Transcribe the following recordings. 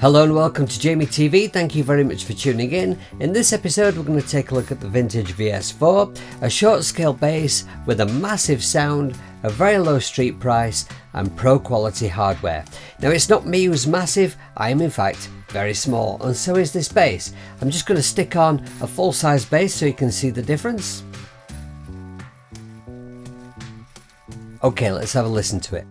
Hello and welcome to Jamie TV. Thank you very much for tuning in. In this episode we're going to take a look at the vintage VS4, a short scale bass with a massive sound, a very low street price and pro quality hardware. Now it's not me who's massive, I am in fact very small, and so is this bass. I'm just going to stick on a full size bass so you can see the difference. Okay, let's have a listen to it.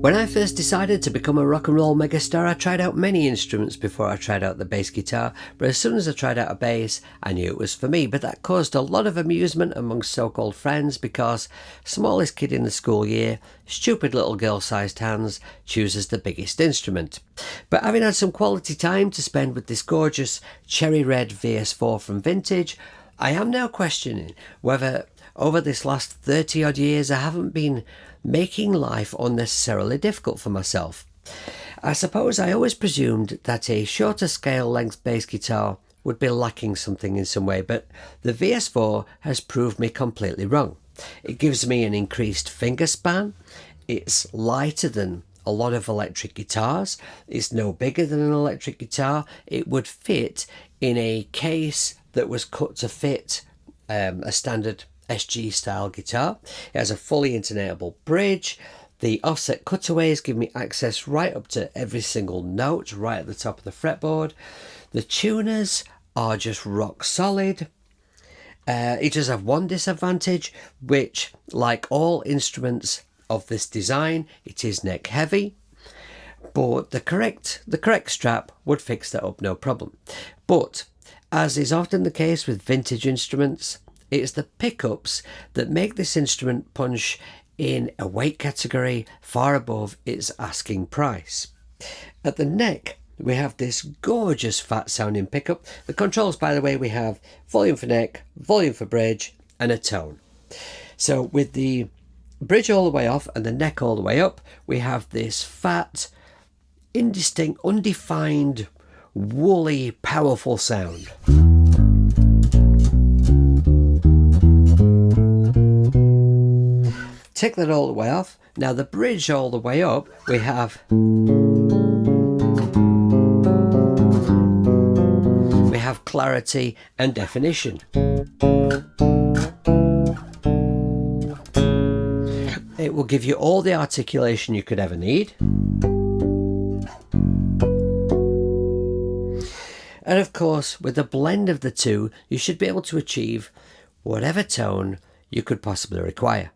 When I first decided to become a rock and roll megastar, I tried out many instruments before I tried out the bass guitar, but as soon as I tried out a bass, I knew it was for me. But that caused a lot of amusement amongst so-called friends because smallest kid in the school year, stupid little girl-sized hands, chooses the biggest instrument. But having had some quality time to spend with this gorgeous cherry red VS4 from Vintage, I am now questioning whether over this last 30 odd years I haven't been making life unnecessarily difficult for myself. I suppose I always presumed that a shorter scale length bass guitar would be lacking something in some way, but the VS4 has proved me completely wrong. It gives me an increased finger span, it's lighter than a lot of electric guitars, it's no bigger than an electric guitar, it would fit in a case that was cut to fit a standard SG style guitar. It has a fully intonatable bridge. The offset cutaways give me access right up to every single note right at the top of the fretboard. The tuners are just rock solid. It does have one disadvantage, which, like all instruments of this design, it is neck heavy, but the correct strap would fix that up no problem. But as is often the case with vintage instruments, it's the pickups that make this instrument punch in a weight category far above its asking price. At the neck, we have this gorgeous fat sounding pickup. The controls, by the way, we have volume for neck, volume for bridge, and a tone. So with the bridge all the way off and the neck all the way up, we have this fat, indistinct, undefined, woolly, powerful sound. Take that all the way off. Now the bridge all the way up, we have clarity and definition. It will give you all the articulation you could ever need. And of course, with a blend of the two, you should be able to achieve whatever tone you could possibly require.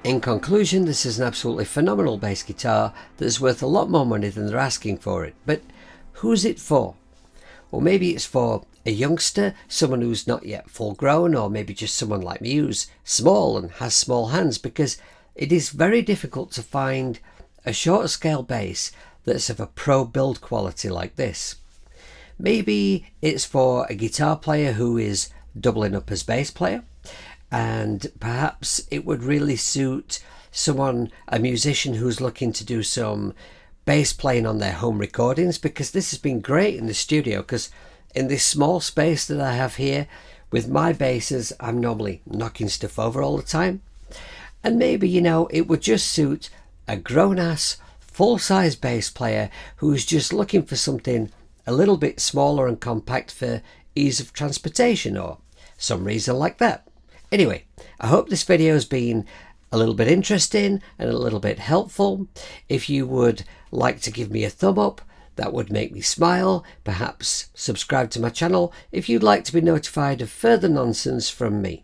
In conclusion, this is an absolutely phenomenal bass guitar that's worth a lot more money than they're asking for it. But who's it for? Well, maybe it's for a youngster, someone who's not yet full grown, or maybe just someone like me who's small and has small hands, because it is very difficult to find a shorter scale bass that's of a pro build quality like this. Maybe it's for a guitar player who is doubling up as bass player, and perhaps it would really suit someone, a musician who's looking to do some bass playing on their home recordings, because this has been great in the studio, because in this small space that I have here with my basses, I'm normally knocking stuff over all the time. And maybe, you know, it would just suit a grown-ass full-size bass player who's just looking for something a little bit smaller and compact for ease of transportation or some reason like that. Anyway, I hope this video has been a little bit interesting and a little bit helpful. If you would like to give me a thumb up, that would make me smile. Perhaps subscribe to my channel if you'd like to be notified of further nonsense from me.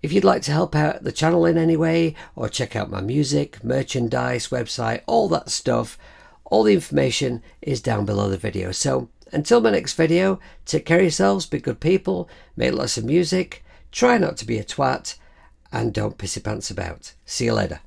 If you'd like to help out the channel in any way, or check out my music, merchandise, website, all that stuff, all the information is down below the video. So until my next video, take care of yourselves, be good people, make lots of music, try not to be a twat, and don't piss your pants about. See you later.